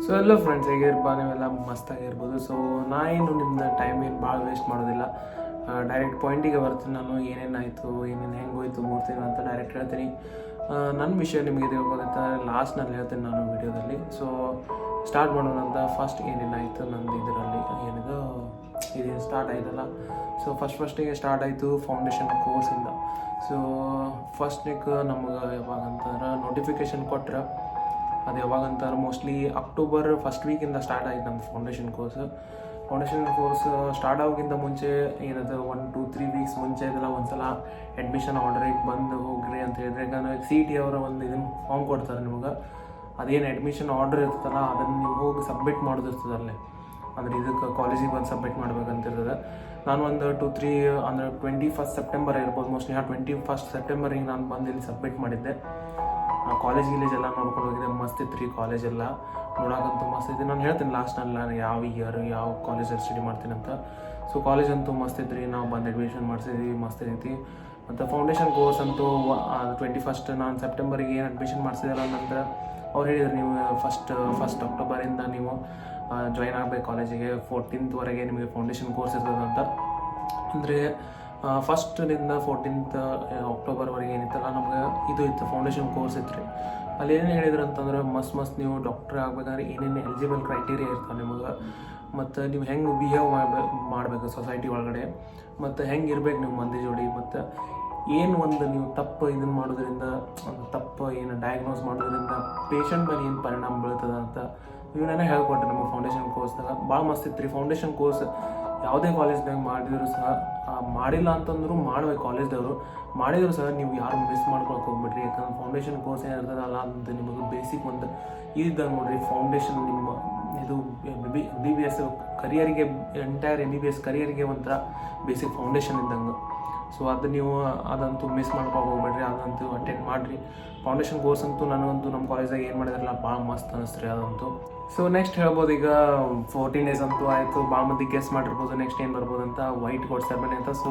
So ಎಲ್ಲ friends ಹೇಗಿರ್ಬಾ ನೀವೆಲ್ಲ ಮಸ್ತಾಗಿರ್ಬೋದು. So ನಾನೇನು ನಿಮ್ಮನ್ನ ಟೈಮ್ ಏನು ಭಾಳ ವೇಸ್ಟ್ ಮಾಡೋದಿಲ್ಲ, ಡೈರೆಕ್ಟ್ ಪಾಯಿಂಟಿಗೆ ಬರ್ತೀನಿ. ನಾನು ಏನೇನಾಯಿತು ಏನೇನು ಹೆಂಗೆ ಹೋಯ್ತು 3 ತಿಂಗಳು ಅಂತ ಡೈರೆಕ್ಟ್ ಹೇಳ್ತೀನಿ. ನನ್ನ ವಿಷಯ ನಿಮಗೆ ತಿಳ್ಕೊದಂತ ಲಾಸ್ಟ್ನಲ್ಲಿ ಹೇಳ್ತೀನಿ ನಾನು ವೀಡಿಯೋದಲ್ಲಿ. ಸೊ ಸ್ಟಾರ್ಟ್ ಮಾಡೋಣ ಅಂತ. ಫಸ್ಟ್ ಏನೇನಾಯಿತು ನಂದು ಇದರಲ್ಲಿ ಏನಿದು ಇದು ಸ್ಟಾರ್ಟ್ ಆಯ್ತಲ್ಲ. ಸೊ ಫಸ್ಟಿಗೆ ಸ್ಟಾರ್ಟ್ ಆಯಿತು ಫೌಂಡೇಶನ್ ಕೋರ್ಸಿಂದ. ಸೊ ಫಸ್ಟ್ನಿಗೆ ನಮ್ಗೆ ಯಾವಾಗಂತಾರೆ ನೋಟಿಫಿಕೇಷನ್ ಕೊಟ್ರೆ, ಅದು ಯಾವಾಗಂತಾರೆ ಮೋಸ್ಟ್ಲಿ ಅಕ್ಟೋಬರ್ ಫಸ್ಟ್ ವೀಕಿಂದ ಸ್ಟಾರ್ಟ್ ಆಯ್ತು ನಮ್ಮ ಫೌಂಡೇಶನ್ ಕೋರ್ಸ್ ಸ್ಟಾರ್ಟ್ ಆಗೋಕ್ಕಿಂತ ಮುಂಚೆ ಏನದು 1-2-3 ವೀಕ್ಸ್ ಮುಂಚೆ ಇದೆಲ್ಲ ಒಂದ್ಸಲ ಅಡ್ಮಿಷನ್ ಆರ್ಡರಿಗೆ ಬಂದು ಹೋಗ್ರಿ ಅಂತ ಹೇಳಿದ್ರೆ, ಯಾಕಂದರೆ CET ಅವರ ಒಂದು ಇದನ್ನು ಫಾರ್ಮ್ ಕೊಡ್ತಾರೆ ನಿಮ್ಗೆ. ಅದೇನು ಅಡ್ಮಿಷನ್ ಆರ್ಡರ್ ಇರ್ತಲ್ಲ ಅದನ್ನು ನೀವು ಹೋಗಿ ಸಬ್ಮಿಟ್ ಮಾಡೋದಿರ್ತದೆ ಅಲ್ಲೇ. ಅಂದರೆ ಇದಕ್ಕೆ ಕಾಲೇಜಿಗೆ ಬಂದು ಸಬ್ಮಿಟ್ ಮಾಡ್ಬೇಕಂತಿರ್ತದೆ. ನಾನು ಒಂದು 2-3 ಅಂದರೆ 21 ಸೆಪ್ಟೆಂಬರ್ ಇರ್ಬೋದು ಮೋಸ್ಟ್ಲಿ. 21 ಸೆಪ್ಟೆಂಬರಿಗೆ ನಾನು ಬಂದು ಇಲ್ಲಿ ಸಬ್ಮಿಟ್ ಮಾಡಿದ್ದೆ. ಕಾಲೇಜ್ ಎಲ್ಲ ನೋಡ್ಕೊಂಡು ಹೋಗಿದೆ. ಮಸ್ತ್ ಇತ್ತು ರೀ ಕಾಲೇಜೆಲ್ಲ, ನೋಡೋಕ್ಕಂತೂ ಮಸ್ತ್ ಐತಿ. ನಾನು ಹೇಳ್ತೀನಿ ಲಾಸ್ಟ್ನಲ್ಲಿ ನಾನು ಯಾವ ಇಯರ್ ಯಾವ ಕಾಲೇಜಲ್ಲಿ ಸ್ಟಡಿ ಮಾಡ್ತೀನಿ ಅಂತ. ಸೊ ಕಾಲೇಜ್ ಅಂತೂ ಮಸ್ತ್ ಇತ್ತು ರೀ. ನಾವು ಬಂದು ಅಡ್ಮಿಷನ್ ಮಾಡಿಸಿದ್ವಿ, ಮಸ್ತ್ ಐತಿ. ಮತ್ತು ಫೌಂಡೇಶನ್ ಕೋರ್ಸ್ ಅಂತೂ 21 ನಾನು ಸೆಪ್ಟೆಂಬರಿಗೆ ಏನು ಅಡ್ಮಿಷನ್ ಮಾಡಿಸಿದಲ್ಲ ನಂತರ ಅವ್ರು ಹೇಳಿದ್ರು, ನೀವು ಫಸ್ಟ್ ಅಕ್ಟೋಬರಿಂದ ನೀವು ಜಾಯ್ನ್ ಆಗಬೇಕು ಕಾಲೇಜಿಗೆ, 14th ನಿಮಗೆ ಫೌಂಡೇಶನ್ ಕೋರ್ಸ್ ಇರ್ತದೆ ಅಂತ. ಅಂದರೆ ಫಸ್ಟ್ನಿಂದ 14th ಅಕ್ಟೋಬರ್ವರೆಗೆ ಏನಿತ್ತಲ್ಲ ನಮ್ಗೆ ಇದು ಇತ್ತು, ಫೌಂಡೇಶನ್ ಕೋರ್ಸ್ ಇತ್ತು ರೀ. ಅಲ್ಲಿ ಏನೇನು ಹೇಳಿದ್ರು ಅಂತಂದ್ರೆ ಮಸ್ತ್ ನೀವು ಡಾಕ್ಟ್ರ್ ಆಗ್ಬೇಕಾದ್ರೆ ಏನೇನು ಎಲಿಜಿಬಲ್ ಕ್ರೈಟೀರಿಯಾ ಇರ್ತಾವೆ ನಿಮಗೆ, ಮತ್ತು ನೀವು ಹೆಂಗೆ ಬಿಹೇವ್ ಮಾಡಬೇಕು ಸೊಸೈಟಿ ಒಳಗಡೆ, ಮತ್ತು ಹೆಂಗೆ ಇರ್ಬೇಕು ನೀವು ಮಂದಿ ಜೋಡಿ, ಮತ್ತು ಏನು ಒಂದು ನೀವು ತಪ್ಪು ಇದನ್ನು ಮಾಡೋದ್ರಿಂದ ತಪ್ಪು ಏನು ಡಯಾಗ್ನೋಸ್ ಮಾಡೋದ್ರಿಂದ ಪೇಷಂಟ್ ಮೇಲೆ ಏನು ಪರಿಣಾಮ ಬೀಳ್ತದೆ ಅಂತ ಇವನ್ನೆಲ್ಲ ಹೇಳ್ಕೊಟ್ರೆ ನಮ್ಮ ಫೌಂಡೇಶನ್ ಕೋರ್ಸ್ದಾಗ. ಭಾಳ ಮಸ್ತ್ ಇತ್ತು ರೀ ಫೌಂಡೇಶನ್ ಕೋರ್ಸ್. ಯಾವುದೇ ಕಾಲೇಜ್ದಾಗ ಮಾಡಿದ್ರು ಸಹ, ಮಾಡಿಲ್ಲ ಅಂತಂದ್ರೂ ಮಾಡ್ಬೇಕು ಕಾಲೇಜ್ದವರು, ಮಾಡಿದ್ರು ಸಹ ನೀವು ಯಾರು ಮಿಸ್ ಮಾಡ್ಕೊಳಕ್ಕೆ ಹೋಗ್ಬಿಡ್ರಿ. ಯಾಕಂದ್ರೆ ಫೌಂಡೇಶನ್ ಕೋರ್ಸ್ ಏನಿರ್ತದಲ್ಲ ಅಂತ ನಿಮಗೆ ಬೇಸಿಕ್ ಒಂದು ಇದ್ದಾಗ ನೋಡಿರಿ. ಫೌಂಡೇಶನ್ ನಿಮ್ಮ ಇದು MBBS ಕರಿಯರಿಗೆ, ಎಂಟೈರ್ MBBS ಕರಿಯರಿಗೆ ಒಂಥರ ಬೇಸಿಕ್ ಫೌಂಡೇಶನ್ ಇದ್ದಂಗೆ. ಸೊ ಅದು ನೀವು ಅದಂತೂ ಮಿಸ್ ಮಾಡ್ಕೊಂಡು ಹೋಗ್ಬೇಡ್ರಿ, ಅದಂತೂ ಅಟೆಂಡ್ ಮಾಡಿರಿ. ಫೌಂಡೇಶನ್ ಕೋರ್ಸ್ ಅಂತೂ ನನಗಂತೂ ನಮ್ಮ ಕಾಲೇಜಾಗ ಏನು ಮಾಡಿದ್ರಲ್ಲ ಭಾಳ ಮಸ್ತ್ ಅನ್ನಿಸ್ತು ರೀ ಅದಂತೂ. ಸೊ ನೆಕ್ಸ್ಟ್ ಹೇಳ್ಬೋದು, ಈಗ 14 ಡೇಸ್ ಅಂತೂ ಆಯಿತು. ಭಾಳ ಮಂದಿ ಗೆಸ್ ಮಾಡಿರ್ಬೋದು ನೆಕ್ಸ್ಟ್ ಏನು ಬರ್ಬೋದು ಅಂತ, ವೈಟ್ ಕೋಟ್ ಸೆರೆಮನಿ ಅಂತ. ಸೊ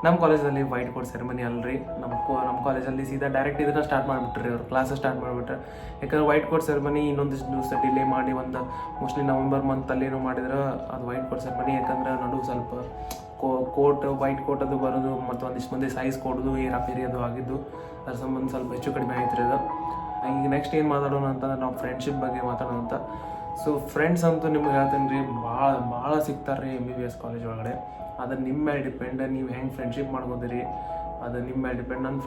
ನಮ್ಮ ಕಾಲೇಜಲ್ಲಿ ವೈಟ್ ಕೋಟ್ ಸೆರೆಮನಿ ಅಲ್ರಿ, ನಮ್ಮ ಕಾಲೇಜಲ್ಲಿ ಸೀದಾ ಡೈರೆಕ್ಟ್ ಇದನ್ನು ಸ್ಟಾರ್ಟ್ ಮಾಡಿಬಿಟ್ರಿ, ಅವ್ರು ಕ್ಲಾಸ್ ಸ್ಟಾರ್ಟ್ ಮಾಡಿಬಿಟ್ರೆ. ಯಾಕಂದ್ರೆ ವೈಟ್ ಕೋಟ್ ಸೆರೆಮನಿ ಇನ್ನೊಂದಿಷ್ಟು ದಿವಸ ಡಿಲೇ ಮಾಡಿ ಒಂದು ಮೋಸ್ಟ್ಲಿ ನವೆಂಬರ್ ಮಂತಲ್ಲೇನೋ ಮಾಡಿದ್ರೆ ಅದು ವೈಟ್ ಕೋಟ್ ಸೆರೆಮನಿ. ಯಾಕಂದ್ರೆ ನಡು ಸ್ವಲ್ಪ ವೈಟ್ ಕೋಟ್ ಅದು ಬರೋದು ಮತ್ತು ಒಂದಿಷ್ಟು ಮಂದಿ ಸೈಜ್ ಕೊಡೋದು ಏರಾಪೇರಿ ಅದು ಆಗಿದ್ದು, ಅದ್ರ ಸಂಬಂಧ ಸ್ವಲ್ಪ ಹೆಚ್ಚು ಕಡಿಮೆ ಆಯ್ತು ರೀ ಅದು. ಈಗ ನೆಕ್ಸ್ಟ್ ಏನು ಮಾತಾಡೋಣ ಅಂತಂದ್ರೆ ನಾವು ಫ್ರೆಂಡ್ಶಿಪ್ ಬಗ್ಗೆ ಮಾತಾಡೋಣ ಅಂತ. ಸೊ ಫ್ರೆಂಡ್ಸ್ ಅಂತೂ ನಿಮ್ಗೆ ಹೇಳ್ತೀನಿ ರೀ, ಭಾಳ ಸಿಗ್ತಾರೆ ರೀ MBBS ಕಾಲೇಜ್ ಒಳಗಡೆ. ಅದು ನಿಮ್ಮ ಮೇಲೆ ಡಿಪೆಂಡ್, ನೀವು ಹೆಂಗೆ ಫ್ರೆಂಡ್ಶಿಪ್ ಮಾಡ್ಬೋದಿರಿ ಅದು ನಿಮ್ಮ ಮೇಲೆ ಡಿಪೆಂಡ್. ನಮ್ಮ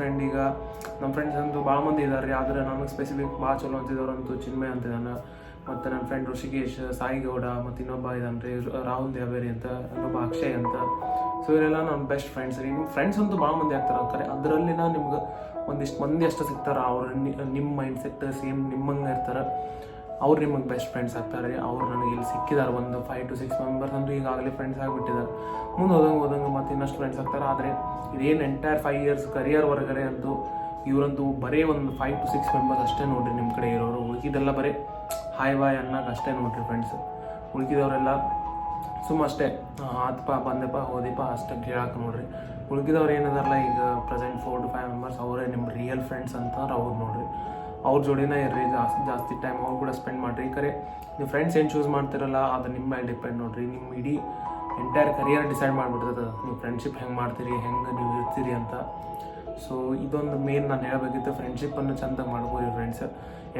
ಫ್ರೆಂಡ್ಸ್ ಅಂತೂ ಭಾಳ ಮಂದಿ ಇದ್ದಾರೆ ರೀ, ಆದರೆ ನನಗೆ ಸ್ಪೆಸಿಫಿಕ್ ಭಾಳ ಚಲೋ ಅಂತಿದ್ದವ್ರಂತೂ ಚಿನ್ಮಯ್ ಅಂತಿದ್ದಾನೆ, ಮತ್ತು ನನ್ನ ಫ್ರೆಂಡ್ ಋಷಿಕೇಶ್, ಸಾಯಿಗೌಡ, ಮತ್ತು ಇನ್ನೊಬ್ಬ ಇದ್ದಾನೆ ರೀ ರಾಹುಲ್ ದೇವೇರಿ ಅಂತ, ಇನ್ನೊಬ್ಬ ಅಕ್ಷಯ್ ಅಂತ. ಸೊ ಇವರೆಲ್ಲ ನನ್ನ ಬೆಸ್ಟ್ ಫ್ರೆಂಡ್ಸ್ ರೀ. ನಿಮ್ಮ ಫ್ರೆಂಡ್ಸ್ ಅಂತೂ ಭಾಳ ಮಂದಿ ಆಗ್ತಾರೆ ಅದರಲ್ಲಿನ ನಿಮ್ಗೆ ಒಂದಿಷ್ಟು ಮಂದಿ ಅಷ್ಟು ಸಿಗ್ತಾರೆ, ಅವ್ರು ನಿಮ್ಮ ಮೈಂಡ್ ಸೆಟ್ ಸೇಮ್ ನಿಮ್ಮಂಗೆ ಇರ್ತಾರೆ, ಅವ್ರು ನಿಮಗೆ ಬೆಸ್ಟ್ ಫ್ರೆಂಡ್ಸ್ ಆಗ್ತಾರೆ. ಅವ್ರು ನನಗೆ ಇಲ್ಲಿ ಸಿಕ್ಕಿದ್ದಾರೆ ಒಂದು 5 to 6 ಮೆಂಬರ್ಸ್ ಅಂತೂ ಈಗಾಗಲೇ ಫ್ರೆಂಡ್ಸ್ ಆಗಿಬಿಟ್ಟಿದ್ದಾರೆ. ಮುಂದೆ ಹೋದಂಗೆ ಮತ್ತು ಇನ್ನಷ್ಟು ಫ್ರೆಂಡ್ಸ್ ಆಗ್ತಾರೆ. ಆದರೆ ಇದೇನು ಎಂಟೈರ್ 5 years ಕರಿಯರ್ ಹೊರಗಡೆ ಅಂತೂ ಇವರಂತೂ ಬರೀ ಒಂದು 5 to 6 ಮೆಂಬರ್ಸ್ ಅಷ್ಟೇ ನೋಡಿರಿ ನಿಮ್ಮ ಕಡೆ ಇರೋರು. ಉಳ್ಕಿದೆಲ್ಲ ಬರೀ ಹಾಯ್ ಬಾಯ್ ಅನ್ನೋಕೆ ಅಷ್ಟೇ ನೋಡಿರಿ ಫ್ರೆಂಡ್ಸ್. ಉಳ್ಕಿದವರೆಲ್ಲ ಅಷ್ಟೇ ಆತಪ್ಪ ಬಂದೆಪ್ಪ ಹೋದಿಪ್ಪ ಅಷ್ಟೇ ಕೇಳಕ್ಕೆ ನೋಡಿರಿ. ಉಳ್ಕಿದವ್ರು ಏನದಾರಲ್ಲ ಈಗ ಪ್ರೆಸೆಂಟ್ 4 to 5 ಮೆಂಬರ್ಸ್ ಅವರೇ ನಿಮ್ಮ ರಿಯಲ್ ಫ್ರೆಂಡ್ಸ್ ಅಂತಾರೆ. ಅವ್ರು ನೋಡಿರಿ, ಅವ್ರ ಜೋಡಿನೇ ಇರ್ರಿ, ಜಾಸ್ತಿ ಟೈಮ್ ಅವ್ರು ಕೂಡ ಸ್ಪೆಂಡ್ ಮಾಡಿರಿ. ಕರೆ ನೀವು ಫ್ರೆಂಡ್ಸ್ ಏನು ಚೂಸ್ ಮಾಡ್ತಿರಲ್ಲ ಅದು ನಿಮ್ಮ ಮೇಲೆ ಡಿಪೆಂಡ್ ನೋಡಿರಿ. ನಿಮ್ಮ ಇಡೀ ಎಂಟೈರ್ ಕರಿಯರ್ ಡಿಸೈಡ್ ಮಾಡಿಬಿಡ್ತದೆ ನೀವು ಫ್ರೆಂಡ್ಶಿಪ್ ಹೆಂಗೆ ಮಾಡ್ತೀರಿ, ಹೆಂಗೆ ನೀವು ಇರ್ತೀರಿ ಅಂತ. ಸೊ ಇದೊಂದು ಮೇನ್ ನಾನು ಹೇಳಬೇಕಿತ್ತು, ಫ್ರೆಂಡ್ಶಿಪ್ಪನ್ನು ಚೆಂದಾಗಿ ಮಾಡ್ಬೋದು ಫ್ರೆಂಡ್ಸ್.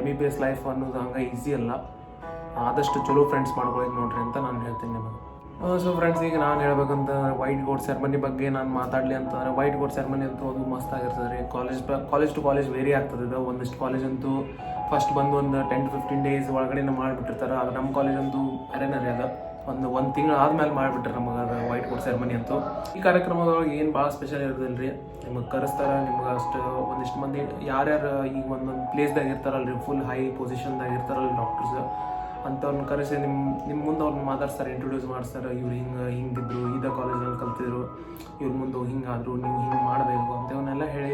MBBS ಲೈಫ್ ಅನ್ನೋದು ಹಂಗೆ ಈಸಿ ಅಲ್ಲ, ಆದಷ್ಟು ಚಲೋ ಫ್ರೆಂಡ್ಸ್ ಮಾಡ್ಕೊಳ್ಳಿ ನೋಡ್ರಿ ಅಂತ ನಾನು ಹೇಳ್ತೀನಿ ನಿಮಗೆ. ಸೊ ಫ್ರೆಂಡ್ಸ್, ಈಗ ನಾನು ಹೇಳ್ಬೇಕಂತ ವೈಟ್ ಕೋಟ್ ಸೆರೆಮನಿ ಬಗ್ಗೆ ನಾನು ಮಾತಾಡಲಿ ಅಂತಂದರೆ, ವೈಟ್ ಕೋಟ್ ಸೆರೆಮನಿ ಅಂತೂ ಅದು ಮಸ್ತ್ ಆಗಿರ್ತದೆ ರೀ. ಕಾಲೇಜ್ ಟು ಕಾಲೇಜ್ ವೇರಿ ಆಗ್ತದೆ ಇದು. ಒಂದಿಷ್ಟು ಕಾಲೇಜ್ ಅಂತೂ ಫಸ್ಟ್ ಬಂದು ಒಂದು 10 to 15 days ಒಳಗಡೆ ಮಾಡಿಬಿಟ್ಟಿರ್ತಾರೆ. ಅದು ನಮ್ಮ ಕಾಲೇಜ್ ಅಂತೂ ಬೇರೆನೇ ರೀ, ಅದು ಒಂದು ತಿಂಗಳು ಆದ್ಮೇಲೆ ಮಾಡಿಬಿಟ್ರೆ ನಮಗೆ ಅದು ವೈಟ್ ಕೋಟ್ ಸೆರೆಮನಿ ಅಂತೂ. ಈ ಕಾರ್ಯಕ್ರಮದೊಳಗೆ ಏನು ಭಾಳ ಸ್ಪೆಷಲ್ ಇರೋದಿಲ್ಲ ರೀ, ನಿಮಗೆ ಕರೆಸ್ತಾರೆ. ನಿಮ್ಗೆ ಅಷ್ಟು ಒಂದಿಷ್ಟು ಮಂದಿ ಯಾರ್ಯಾರು ಈಗ ಒಂದೊಂದು ಪ್ಲೇಸ್ದಾಗ ಇರ್ತಾರಲ್ರಿ, ಫುಲ್ ಹೈ ಪೊಸಿಷನ್ದಾಗ ಇರ್ತಾರಲ್ಲ ಡಾಕ್ಟರ್ಸ್, ಅಂಥವ್ರನ್ನ ಕರೆಸಿ ನಿಮ್ಮ ಮುಂದೆ ಅವ್ರನ್ನ ಮಾತಾಡ್ತಾರೆ, ಇಂಟ್ರೊಡ್ಯೂಸ್ ಮಾಡಿಸ್ತಾರೆ. ಇವ್ರು ಹಿಂಗಿದ್ರು, ಇದೇ ಕಾಲೇಜಲ್ಲಿ ಕಲ್ತಿದ್ರು, ಇವ್ರ ಮುಂದೆ ಹಿಂಗಾದ್ರು, ನೀವು ಹಿಂಗೆ ಮಾಡಬೇಕು ಅಂತ ಇವನ್ನೆಲ್ಲ ಹೇಳಿ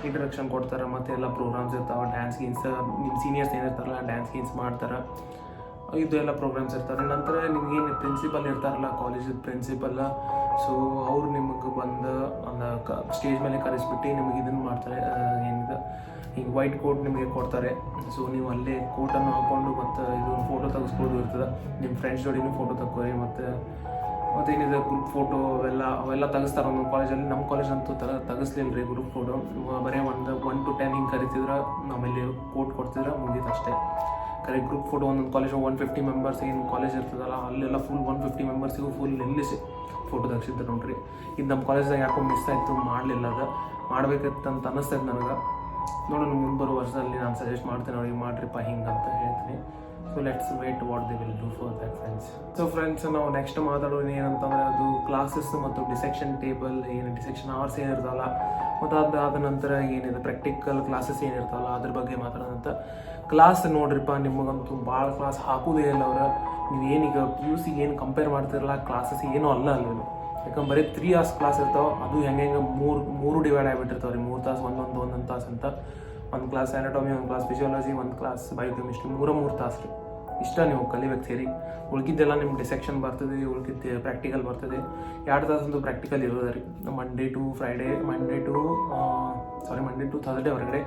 ಇಂಟ್ರಡಕ್ಷನ್ ಕೊಡ್ತಾರೆ. ಮತ್ತು ಎಲ್ಲ ಪ್ರೋಗ್ರಾಮ್ಸ್ ಇರ್ತಾವೆ, ಡ್ಯಾನ್ಸ್ ಗೀನ್ಸ್, ನಿಮ್ಮ ಸೀನಿಯರ್ಸ್ ಏನಿರ್ತಾರಲ್ಲ ಡ್ಯಾನ್ಸ್ ಗೀನ್ಸ್ ಮಾಡ್ತಾರೆ. ಇದು ಎಲ್ಲ ಪ್ರೋಗ್ರಾಮ್ಸ್ ಇರ್ತಾರೆ. ನಂತರ ನಿಮಗೇನು ಪ್ರಿನ್ಸಿಪಲ್ ಇರ್ತಾರಲ್ಲ, ಕಾಲೇಜಿನ ಪ್ರಿನ್ಸಿಪಲ್, ಸೊ ಅವ್ರು ನಿಮಗೆ ಬಂದು ಸ್ಟೇಜ್ ಮೇಲೆ ಕರೆಸ್ಬಿಟ್ಟು ನಿಮಗೆ ಇದನ್ನು ಮಾಡ್ತಾರೆ, ಏನಿದೆ ಈಗ ವೈಟ್ ಕೋಟ್ ನಿಮಗೆ ಕೊಡ್ತಾರೆ. ಸೊ ನೀವು ಅಲ್ಲೇ ಕೋಟನ್ನು ಹಾಕ್ಕೊಂಡು ಮತ್ತು ಇದು ಫೋಟೋ ಫೋಟೋ ತೆಗೆಸ್ಬೋದು ಇರ್ತದೆ. ನಿಮ್ಮ ಫ್ರೆಂಡ್ಸ್ ಜೋಡಿನೂ ಫೋಟೋ ತಗೋರಿ. ಮತ್ತೇನಿದೆ ಗ್ರೂಪ್ ಫೋಟೋ ಅವೆಲ್ಲ ತೆಗಿಸ್ತಾರೆ ಒಂದೊಂದು ಕಾಲೇಜಲ್ಲಿ. ನಮ್ಮ ಕಾಲೇಜ್ ಅಂತೂ ತೆಗಿಸ್ಲಿಲ್ಲ ರೀ ಗ್ರೂಪ್ ಫೋಟೋ. ಬರೀ 1 to 10 ಹಿಂಗೆ ಕರಿತಿದ್ರೆ ಆಮೇಲೆ ಕೋಟ್ ಕೊಡ್ತಿದ್ರೆ ಮುಗೀತು ಅಷ್ಟೇ. ಕರೆ ಗ್ರೂಪ್ ಫೋಟೋ ಒಂದೊಂದು ಕಾಲೇಜ್ 150 ಮೆಂಬರ್ಸ್ ಏನು ಕಾಲೇಜ್ ಇರ್ತದಲ್ಲ ಅಲ್ಲೆಲ್ಲ ಫುಲ್ 150 ಮೆಂಬರ್ಸಿಗೂ ಫುಲ್ ನಿಲ್ಲಿಸಿ ಫೋಟೋ ತೆಗ್ಸಿದ್ರು ನೋಡ್ರಿ. ಇದು ನಮ್ಮ ಕಾಲೇಜ್ದಾಗ ಯಾಕೋ ಮಿಸ್ ಆಯಿತು, ಮಾಡಲಿಲ್ಲ. ಅದು ಮಾಡ್ಬೇಕಂತ ಅನ್ನಿಸ್ತೈತೆ ನನಗೆ. ನೋಡೋಣ ಮುಂಬರುವ ವರ್ಷದಲ್ಲಿ ನಾನು ಸಜೆಸ್ಟ್ ಮಾಡ್ತೇನೆ ಅವ್ರಿಗೆ ಮಾಡ್ರಿಪ್ಪ ಹಿಂಗೆ ಅಂತ ಹೇಳ್ತೀನಿ. So let's wait what they will do for that friends. So friends, ನಾವು ನೆಕ್ಸ್ಟ್ ಮಾತಾಡೋದು ಏನಂತಂದರೆ ಅದು ಕ್ಲಾಸಸ್ ಮತ್ತು ಡಿಸೆಕ್ಷನ್ ಟೇಬಲ್ ಏನು ಡಿಸೆಕ್ಷನ್ ಅವರ್ಸ್ ಏನಿರ್ತಾವಲ್ಲ, ಮತ್ತು ಅದಾದ ನಂತರ ಏನಿದೆ ಪ್ರಾಕ್ಟಿಕಲ್ ಕ್ಲಾಸಸ್ ಏನಿರ್ತಾವಲ್ಲ ಅದ್ರ ಬಗ್ಗೆ ಮಾತಾಡೋದಂತ. ಕ್ಲಾಸ್ ನೋಡ್ರಿಪ್ಪ, ನಿಮಗಂತೂ ಭಾಳ ಕ್ಲಾಸ್ ಹಾಕೋದೇ ಇಲ್ಲ ಅವ್ರು. ನೀವು ಏನೀಗ PUC ಏನು ಕಂಪೇರ್ ಮಾಡ್ತಿರಲ್ಲ ಕ್ಲಾಸಸ್ ಏನೂ ಅಲ್ಲ ಅಲ್ಲೇನು. ಯಾಕಂದ್ರೆ ಬರೀ 3 hours ಕ್ಲಾಸ್ ಇರ್ತಾವೆ. ಅದು ಹೆಂಗೆ ಮೂರು ಡಿವೈಡ್ ಆಗಿಬಿಟ್ಟಿರ್ತಾವೆ ರೀ. 3 ತಾಸು ಒಂದೊಂದು ತಾಸು ಅಂತ. ಒಂದು ಕ್ಲಾಸ್ ಆ್ಯನಾಟಮಿ, ಒಂದು ಕ್ಲಾಸ್ ಫಿಸಿಯಾಲಜಿ, ಒಂದು ಕ್ಲಾಸ್ ಬಯೋಕೆಮಿಸ್ಟ್ರಿ, 3 ತಾಸು ರೀ. ಇಷ್ಟ ನೀವು ಕಲಿಬೇಕು ಸೇರಿ. ಉಳ್ಕಿದ್ದೆಲ್ಲ ನಿಮ್ಗೆ ಡಿಸೆಕ್ಷನ್ ಬರ್ತದೆ, ಉಳ್ಕಿದ್ದು ಪ್ರಾಕ್ಟಿಕಲ್ ಬರ್ತದೆ. 2 ತಾಸಂತೂ ಪ್ರಾಕ್ಟಿಕಲ್ ಇರೋದು ರೀ. ಮಂಡೇ ಟು ಥರ್ಸ್ಡೇ ಹೊರಗಡೆ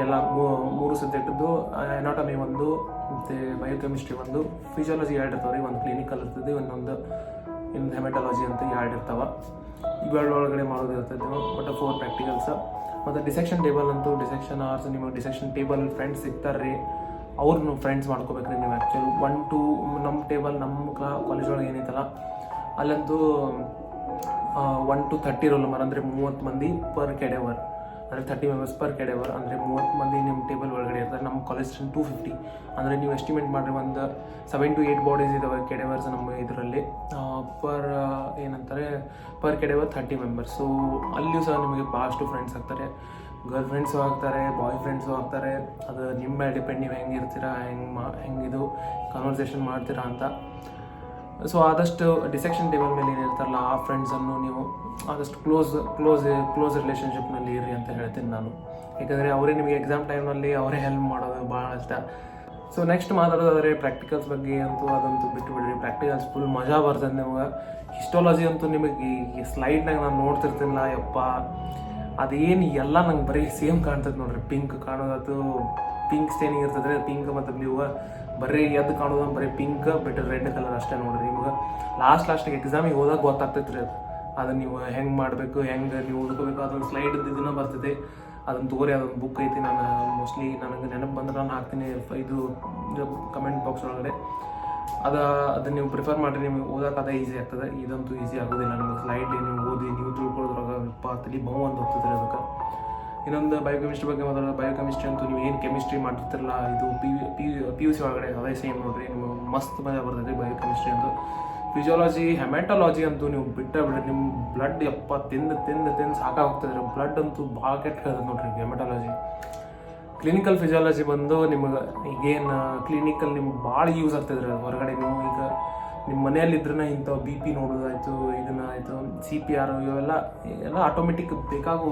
ಎಲ್ಲ 3 ಸಬ್ಜೆಕ್ಟದ್ದು. ಆ್ಯನಾಟಮಿ 1, ಮತ್ತು ಬಯೋಕೆಮಿಸ್ಟ್ರಿ 1, ಫಿಸಿಯಾಲಜಿ 2 ಇರ್ತಾವೆ ರೀ. ಒಂದು ಕ್ಲಿನಿಕಲ್ ಇರ್ತದೆ, ಇನ್ನೊಂದು ಹೆಮೆಟಾಲಜಿ ಅಂತ 2 ಇರ್ತಾವೆ. ಇವೆರಡು ಒಳಗಡೆ ಮಾಡೋದು ಇರ್ತದೆ. But 4 practicals. ಮತ್ತು ಡಿಸೆಕ್ಷನ್ ಟೇಬಲ್ ಅಂತೂ ಡಿಸೆಕ್ಷನ್ ಅವರ್ಸ್ ನಿಮಗೆ ಡಿಸೆಕ್ಷನ್ ಟೇಬಲ್ ಫ್ರೆಂಡ್ಸ್ ಸಿಗ್ತಾರೆ ರೀ. ಅವ್ರನ್ನ ಫ್ರೆಂಡ್ಸ್ ಮಾಡ್ಕೋಬೇಕ್ರಿ ನೀವು. ಆ್ಯಕ್ಚುಲಿ 1 to ನಮ್ಮ ಟೇಬಲ್ ನಮ್ಮ ಕಾಲೇಜ್ ಒಳಗೆ ಏನೈತಲ್ಲ ಅಲ್ಲಂತೂ 1 to 30 ರೋಲ್ ನಂಬರ್, ಅಂದರೆ 30 ಮಂದಿ ಪರ್ ಕೆಡೆವರ್, ಅಂದರೆ 30 ಮೆಂಬರ್ಸ್ ಪರ್ ಕೆಡೆವರ್, ಅಂದರೆ 30 ಮಂದಿ ನಿಮ್ಮ ಟೇಬಲ್ ಒಳಗಡೆ ಇರ್ತಾರೆ. ನಮ್ಮ ಕಾಲೇಜ್ 250, ಅಂದರೆ ನೀವು ಎಸ್ಟಿಮೇಟ್ ಮಾಡಿರಿ ಒಂದು 7 to 8 ಬಾಡೀಸ್ ಇದಾವೆ ಕೆಡೆವರ್ಸ್ ನಮ್ಮ ಇದರಲ್ಲಿ. Per ಕೆಡೆವರ್ 30 members. ಸೊ ಅಲ್ಲಿಯೂ ಸಹ ನಿಮಗೆ ಭಾಳಷ್ಟು ಫ್ರೆಂಡ್ಸ್ ಆಗ್ತಾರೆ. ಗರ್ಲ್ ಫ್ರೆಂಡ್ಸು ಆಗ್ತಾರೆ, ಬಾಯ್ ಫ್ರೆಂಡ್ಸು ಆಗ್ತಾರೆ. ಅದು ನಿಮ್ಮ ಮೇಲೆ ಡಿಪೆಂಡ್, ನೀವು ಹೆಂಗೆ ಇರ್ತೀರಾ, ಹೆಂಗಿದು ಕನ್ವರ್ಸೇಷನ್ ಮಾಡ್ತೀರಾ ಅಂತ. ಸೊ ಆದಷ್ಟು ಡಿಸೆಕ್ಷನ್ ಟೇಬಲ್ ಮೇಲೆ ಏನಿರ್ತಾರಲ್ಲ ಆ ಫ್ರೆಂಡ್ಸನ್ನು ನೀವು ಆದಷ್ಟು ಕ್ಲೋಸ್ ರಿಲೇಷನ್ಶಿಪ್ನಲ್ಲಿ ಇರಿ ಅಂತ ಹೇಳ್ತೀನಿ ನಾನು. ಯಾಕಂದರೆ ಅವರೇ ನಿಮಗೆ ಎಕ್ಸಾಮ್ ಟೈಮ್ನಲ್ಲಿ ಅವರೇ ಹೆಲ್ಪ್ ಮಾಡೋದು ಭಾಳ ಇಷ್ಟ. ಸೊ ನೆಕ್ಸ್ಟ್ ಮಾತಾಡೋದಾದರೆ ಪ್ರಾಕ್ಟಿಕಲ್ಸ್ ಬಗ್ಗೆ ಅದಂತೂ ಬಿಟ್ಟು ಬಿಡ್ರಿ. ಪ್ರಾಕ್ಟಿಕಲ್ಸ್ ಫುಲ್ ಮಜಾ ಬರ್ತದೆ ನಿಮ್ಗೆ. ಹಿಸ್ಟಾಲಜಿ ಅಂತೂ ನಿಮಗೆ ಈ ಸ್ಲೈಡ್ನಾಗ ನಾನು ನೋಡ್ತಿರ್ತೀನಿಲ್ಲ ಯಪ್ಪ, ಅದೇನು ಎಲ್ಲ ನಂಗೆ ಬರೀ ಸೇಮ್ ಕಾಣ್ತದೆ ನೋಡ್ರಿ. ಪಿಂಕ್ ಕಾಣೋದತ್ತು, ಪಿಂಕ್ ಸ್ಟೇನಿಂಗ್ ಇರ್ತದೆ, ಪಿಂಕ್ ಮತ್ತು ಬ್ಲೂ. ಬರೀ ಎದ್ದು ಕಾಣೋದು ಬರೀ ಪಿಂಕ್ ಬಿಟ್ಟು ರೆಡ್ ಕಲರ್ ಅಷ್ಟೇ ನೋಡ್ರಿ. ನಿಮ್ಗೆ ಲಾಸ್ಟಿಗೆ ಎಕ್ಸಾಮಿಗೆ ಹೋದಾಗ ಗೊತ್ತಾಗ್ತೈತೆ ರೀ ಅದು ನೀವು ಹೆಂಗೆ ಮಾಡಬೇಕು, ಹೆಂಗೆ ನೀವು ಓದ್ಕೋಬೇಕು. ಅದೊಂದು ಸ್ಲೈಡ್ ಇದನ್ನು ಬರ್ತದೆ, ಅದನ್ನು ತಗೋರಿ. ಅದೊಂದು ಬುಕ್ ಐತಿ, ನಾನು ಮೋಸ್ಟ್ಲಿ ನನಗೆ ನೆನಪು ಬಂದ್ರೆ ನಾನು ಹಾಕ್ತೀನಿ ಇದು ಕಮೆಂಟ್ ಬಾಕ್ಸ್ ಒಳಗಡೆ. ಅದನ್ನು ನೀವು ಪ್ರಿಫರ್ ಮಾಡಿರಿ, ನಿಮಗೆ ಓದೋಕೆ ಅದೇ ಈಸಿ ಆಗ್ತದೆ. ಇದಂತೂ ಈಸಿ ಆಗೋದಿಲ್ಲ ನಿಮಗೆ. ಸ್ಲೈಡ್ ನೀವು ಓದಿ ನೀವು ತಿಳ್ಕೊಳ್ಳೋದ್ರಾಗ ತಲೆ ಬಹು ಅಂತ ಹೋಗ್ತದೆ ಅದಕ್ಕೆ. ಇನ್ನೊಂದು ಬಯೋಕೆಮಿಸ್ಟ್ರಿ ಬಗ್ಗೆ ಮಾತಾಡೋದು. ಬಯೋಕೆಮಿಸ್ಟ್ರಿ ಅಂತೂ ನೀವು ಏನು ಕೆಮಿಸ್ಟ್ರಿ ಮಾಡ್ತಿರ್ತಿರಲ್ಲ, ಇದು PUC ಒಳಗಡೆ ಅದೇ ಸೇಮ್ ನೋಡಿರಿ. ನಿಮಗೆ ಮಸ್ತ್ ಮಜಾ ಬರ್ತದೆ ಬಯೋಕೆಮಿಸ್ಟ್ರಿ ಅಂತೂ. ಫಿಸಿಯಾಲಜಿ, ಹೆಮೆಟಾಲಜಿ ಅಂತೂ ನೀವು ಬಿಟ್ಟರೆ ನಿಮ್ಮ ಬ್ಲಡ್ ತಿಂದು ಸಾಕಾಗ್ತದೆ ರೀ. ಬ್ಲಡ್ ಅಂತೂ ಭಾಳ ಕೆಟ್ಟ ಹೇಳ್ತದೆ ನೋಡ್ರಿ ಹೆಮೆಟಾಲಜಿ. ಕ್ಲಿನಿಕಲ್ ಫಿಸಿಯಾಲಜಿ ಬಂದು ನಿಮಗೆ ಈಗೇನು ಕ್ಲಿನಿಕಲ್ ನಿಮ್ಗೆ ಭಾಳ ಯೂಸ್ ಆಗ್ತದೆ ರೀ. ಹೊರಗಡೆ ನೀವು ಈಗ ನಿಮ್ಮ ಮನೆಯಲ್ಲಿದ್ರೂ ಇಂಥವು BP ನೋಡೋದಾಯಿತು, ಇದನ್ನಾಯಿತು, CPR ಇವೆಲ್ಲ ಆಟೋಮೆಟಿಕ್ ಬೇಕಾಗು.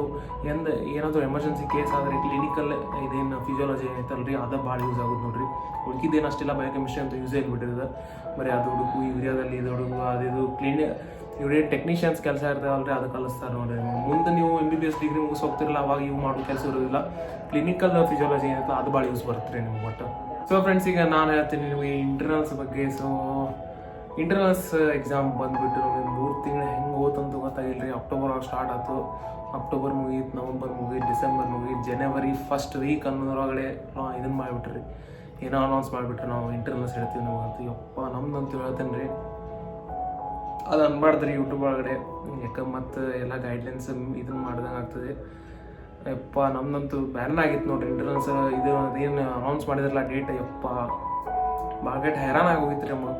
ಏನಾದರೂ ಎಮರ್ಜೆನ್ಸಿ ಕೇಸ್ ಆದರೆ ಕ್ಲಿನಿಕಲ್ ಇದೇನು ಫಿಸಿಯಾಲಜಿ ಏನೈತಲ್ಲ ರೀ ಅದು ಭಾಳ ಯೂಸ್ ಆಗೋದು ನೋಡ್ರಿ. ಉಳ್ಕಿದ್ದೇನು ಅಷ್ಟಿಲ್ಲ. ಬಯೋಕೆಮಿಸ್ಟ್ರಿ ಅಂತ ಯೂಸೇ ಆಗಿಬಿಟ್ಟಿದೆ. ಬರೀ ಅದು ಹುಡುಗು ಯೂರಿಯಾದಲ್ಲಿ ಇದು ಹುಡುಗು ಅದು ಇವ್ರೇನು ಟೆಕ್ನಿಷಿಯನ್ಸ್ ಕೆಲಸ ಇರ್ತಾವಲ್ರಿ ಅದು ಕಲಿಸ್ತಾರೆ ನೋಡ್ರಿ. ಮುಂದೆ ನೀವು MBBS ಡಿಗ್ರಿ ಮುಗಿಸಿ ಹೋಗ್ತಿರಲ್ಲ ಅವಾಗ ಇವು ಮಾಡೋ ಕೆಲಸ ಇರೋದಿಲ್ಲ. ಕ್ಲಿನಿಕಲ್ ಫಿಸಿಯಾಲಜಿ ಏನೈತಲ್ಲ ಅದು ಭಾಳ ಯೂಸ್ ಬರುತ್ತೆ ರೀ ನಿಮ್ಗೆ ಒಟ್ಟು. ಸೊ ಫ್ರೆಂಡ್ಸ್, ಈಗ ನಾನು ಹೇಳ್ತೀನಿ ನಿಮಗೆ ಇಂಟರ್ನಲ್ಸ್ ಬಗ್ಗೆ. ಸೊ ಇಂಟರ್ನಲ್ಸ್ ಎಕ್ಸಾಮ್ ಬಂದುಬಿಟ್ಟು ನಮಗೆ 3 ತಿಂಗಳು ಹೆಂಗೆ ಹೋತಂತೂ ಗೊತ್ತಾಗಿಲ್ಲ ರೀ. ಅಕ್ಟೋಬರ್ ಸ್ಟಾರ್ಟ್ ಆಯಿತು, ಅಕ್ಟೋಬರ್ ಮುಗೀತು, ನವಂಬರ್ ಮುಗೀತು, ಡಿಸೆಂಬರ್ ಮುಗೀತು, ಜನವರಿ ಫಸ್ಟ್ ವೀಕ್ ಅನ್ನೋದ್ರೊಳಗಡೆ ಇದನ್ನು ಮಾಡಿಬಿಟ್ರಿ. ಏನೋ ಅನೌನ್ಸ್ ಮಾಡಿಬಿಟ್ರೆ ನಾವು ಇಂಟರ್ನಲ್ಸ್ ಹೇಳ್ತೀವಿ ನಮಗಂತೂ. ಯಪ್ಪ ನಮ್ದಂತೂ ಹೇಳ್ತೇನೆ ರೀ, ಅದು ಅನ್ಬಾರ್ದು ರೀ ಯೂಟ್ಯೂಬ್ ಒಳಗಡೆ. ಯಾಕೆ ಮತ್ತು ಎಲ್ಲ ಗೈಡ್ಲೈನ್ಸ್ ಇದನ್ನು ಮಾಡ್ದಂಗೆ ಆಗ್ತದೆ. ಯಪ್ಪ ನಮ್ದಂತೂ ಬ್ಯಾನ್ ಆಗಿತ್ತು ನೋಡ್ರಿ ಇಂಟರ್ನಲ್ಸ್. ಇದು ಅದೇನು ಅನೌನ್ಸ್ ಮಾಡಿದ್ರಲ್ಲ ಡೇಟ್, ಯಪ್ಪ ಭಾಳ ಹೈರಾಣಾಗಿ ಹೋಗಿತ್ತು ರೀ ನಮಗೆ.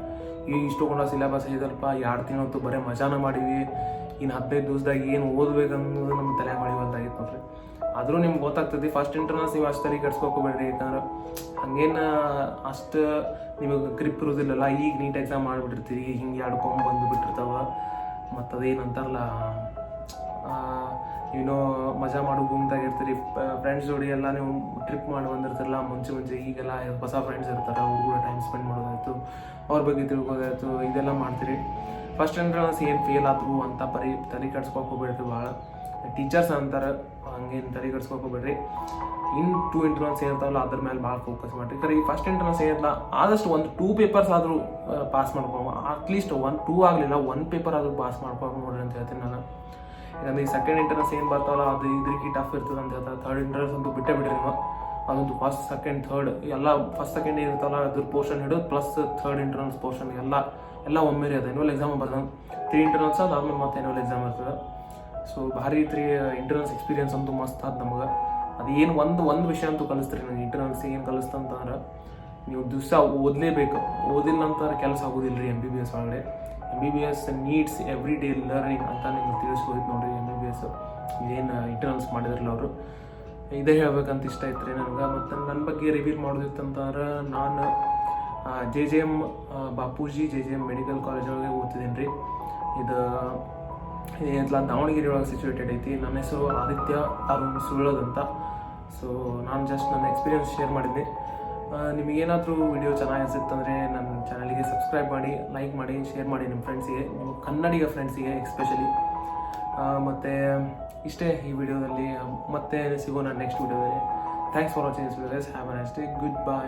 ಇಷ್ಟೊಂದು ಸಿಲೆಬಸ್ ಇದಲ್ಪ 2 ತಿಂಗಳಂತೂ ಬರೀ ಮಜಾನ ಮಾಡೀವಿ. ಇನ್ನು 15 ದಿವಸದಾಗ ಏನು ಓದ್ಬೇಕನ್ನೋದು ನಮ್ಮ ತಲೆ ಮಾಡಿವಲ್ದಾಗಿತ್ತು ನೋಡ್ರಿ. ಆದರೂ ನಿಮ್ಗೆ ಗೊತ್ತಾಗ್ತದೆ. ಫಸ್ಟ್ ಇಂಟರ್ನಲ್ಸ್ ನೀವು ಅಷ್ಟು ತಲೆ ಕೆಡ್ಸ್ಕೊಬೇಡ್ರಿ. ಯಾಕಂದ್ರೆ ಹಂಗೇನು ಅಷ್ಟು ನಿಮಗೆ ಗ್ರಿಪ್ ಇರೋದಿಲ್ಲಲ್ಲ. ಈಗ ನೀಟ್ ಎಕ್ಸಾಮ್ ಮಾಡಿಬಿಟ್ಟಿರ್ತೀರಿ, ಹಿಂಗೆ 2 ಕೊಂಬ್ ಬಂದು ಬಿಟ್ಟಿರ್ತಾವೆ. ಮತ್ತು ಅದೇನಂತಾರಲ್ಲ, ಏನೋ ಮಜಾ ಮಾಡೋ ಗುಂಪಾಗಿರ್ತೀರಿ. ಫ್ರೆಂಡ್ಸ್ ಜೋಡಿ ಎಲ್ಲ ನೀವು ಟ್ರಿಪ್ ಮಾಡಿ ಬಂದಿರ್ತಿರಲ್ಲ ಮುಂಚೆ. ಈಗೆಲ್ಲ ಹೊಸ ಫ್ರೆಂಡ್ಸ್ ಇರ್ತಾರೆ, ಅವ್ರು ಕೂಡ ಟೈಮ್ ಸ್ಪೆಂಡ್ ಮಾಡೋದಾಯಿತು, ಅವ್ರ ಬಗ್ಗೆ ತಿಳ್ಕೋದಾಯಿತು, ಇದೆಲ್ಲ ಮಾಡ್ತೀರಿ. ಫಸ್ಟ್ ಇಂಟರ್ನಲ್ಸ್ ಏನು ಫೇಲ್ ಆದರೂ ಅಂತ ತಲೆ ಕೆಡ್ಸ್ಕೊಬೇಡ್ರಿ. ಭಾಳ ಟೀಚರ್ಸ್ ಅಂತಾರೆ, ಹಂಗೇನು ತಲೆ ಕೆಡ್ಸ್ಕೊಬೇಡ್ರಿ. ಇನ್ನು 2 ಇಂಟರ್ನಲ್ಸ್ ಏನಿರ್ತಾವಲ್ಲ ಅದ್ರ ಮೇಲೆ ಭಾಳ ಫೋಕಸ್ ಮಾಡಿರಿ. ಯಾಕಂದ್ರೆ ಈ ಫಸ್ಟ್ ಇಂಟರ್ನಲ್ಸ್ ಏನಿಲ್ಲ ಆದಷ್ಟು ಒಂದು 2 ಪೇಪರ್ಸ್ ಆದರೂ ಪಾಸ್ ಮಾಡ್ಕೊಂಡು, ಅಟ್ಲೀಸ್ಟ್ 1-2 ಆಗಲಿಲ್ಲ 1 ಪೇಪರ್ ಆದರೂ ಪಾಸ್ ಮಾಡ್ಕೊಂಡು ನೋಡ್ರಿ ಅಂತ ಹೇಳ್ತೀನಿ ನಾನು. ಯಾಕಂದ್ರೆ ಈ ಸೆಕೆಂಡ್ ಇಂಟರ್ನಲ್ಸ್ ಏನು ಬರ್ತಾವಲ್ಲ ಅದು ಇದ್ರಿಗೆ ಟಫ್ ಇರ್ತದೆ ಅಂತ ಹೇಳ್ತಾರೆ. ಥರ್ಡ್ ಇಂಟರ್ನಲ್ಸ್ ಅಂತೂ ಬಿಟ್ಟೇ ಬಿಡ್ರಿ ನೀವು. ಅದೊಂದು ಫಸ್ಟ್ ಸೆಕೆಂಡ್ ಥರ್ಡ್ ಎಲ್ಲ ಫಸ್ಟ್ ಸೆಕೆಂಡ್ ಇರುತ್ತಲ್ಲ ಅದ್ರ ಪೋರ್ಷನ್ ಹಿಡಿದು ಪ್ಲಸ್ ಥರ್ಡ್ ಇಂಟರ್ನಲ್ಸ್ ಪೋರ್ಷನ್ ಎಲ್ಲ ಒಮ್ಮೆರಿ ಅದ. ಎನ್ಯುವಲ್ ಎಕ್ಸಾಮ್ ಬರ್ತಾನೆ 3 ಇಂಟರ್ನಲ್ಸ್ ಅದಾದ್ಮೇಲೆ ಮತ್ತೆ ಎನ್ಯುವಲ್ ಎಕ್ಸಾಮ್ ಇರ್ತದೆ. ಸೊ ಭಾರಿ 3 ಇಂಟರ್ನಲ್ಸ್ ಎಕ್ಸ್ಪೀರಿಯನ್ಸ್ ಅಂತೂ ಮಸ್ತ್ ಆದ ನಮಗೆ. ಅದು ಏನು ಒಂದು ವಿಷಯ ಅಂತೂ ಕಲಿಸ್ತೀರಿ ನನಗೆ ಇಂಟರ್ನಲ್ಸ್ ಏನು ಕಲಿಸ್ತಂತಂದ್ರೆ ನೀವು ದಿವಸ ಓದಲೇಬೇಕು. ಓದಿಲ್ಲ ನಂತರ ಕೆಲಸ ಆಗೋದಿಲ್ಲ ರೀ MBBS ಒಳಗಡೆ. MBBS needs every day learning ಅಂತ ನಿಮ್ಗೆ ತಿಳಿಸ್ಕೋಯ್ತು ನೋಡಿರಿ. MBBS ಏನು ಇಂಟರ್ನಲ್ಸ್ ಮಾಡಿದ್ರಲ್ಲ ಅವರು ಇದೇ ಹೇಳ್ಬೇಕಂತ ಇಷ್ಟ ಐತೆ ರೀ ನನಗೆ. ಮತ್ತು ನನ್ನ ಬಗ್ಗೆ ರಿವೀಲ್ ಮಾಡೋದಿತ್ತಂತಂದ್ರೆ ನಾನು JJM Bapuji JJM medical college ಒಳಗೆ ಓದ್ತಿದ್ದೀನಿ ರೀ. ಇದು ಏನಿಲ್ಲ ದಾವಣಗೆರೆ ಒಳಗೆ ಸಿಚುವೇಟೆಡ್ ಐತಿ. ನನ್ನ ಹೆಸರು ಆದಿತ್ಯ ಅರುಣ್ ಸುಳ್ಳೋದ್ ಅಂತ. ಸೊ ನಾನು ಜಸ್ಟ್ ನನ್ನ ಎಕ್ಸ್ಪೀರಿಯನ್ಸ್ ಶೇರ್ ಮಾಡಿದ್ದೆ. ನಿಮಗೇನಾದರೂ ವಿಡಿಯೋ ಚೆನ್ನಾಗಿ ಅನಿಸುತ್ತಂದರೆ ನನ್ನ ಚಾನಲ್ಗೆ ಸಬ್ಸ್ಕ್ರೈಬ್ ಮಾಡಿ, ಲೈಕ್ ಮಾಡಿ, ಶೇರ್ ಮಾಡಿ ನಿಮ್ಮ ಫ್ರೆಂಡ್ಸಿಗೆ, ನಿಮ್ಮ ಕನ್ನಡಿಗ ಫ್ರೆಂಡ್ಸಿಗೆ ಎಸ್ಪೆಷಲಿ. ಮತ್ತು ಇಷ್ಟೇ ಈ ವಿಡಿಯೋದಲ್ಲಿ. ಮತ್ತೆ ಸಿಗೋಣ ನೆಕ್ಸ್ಟ್ ವಿಡಿಯೋದಲ್ಲಿ. Thanks for watching this video. Have a nice day. Good bye.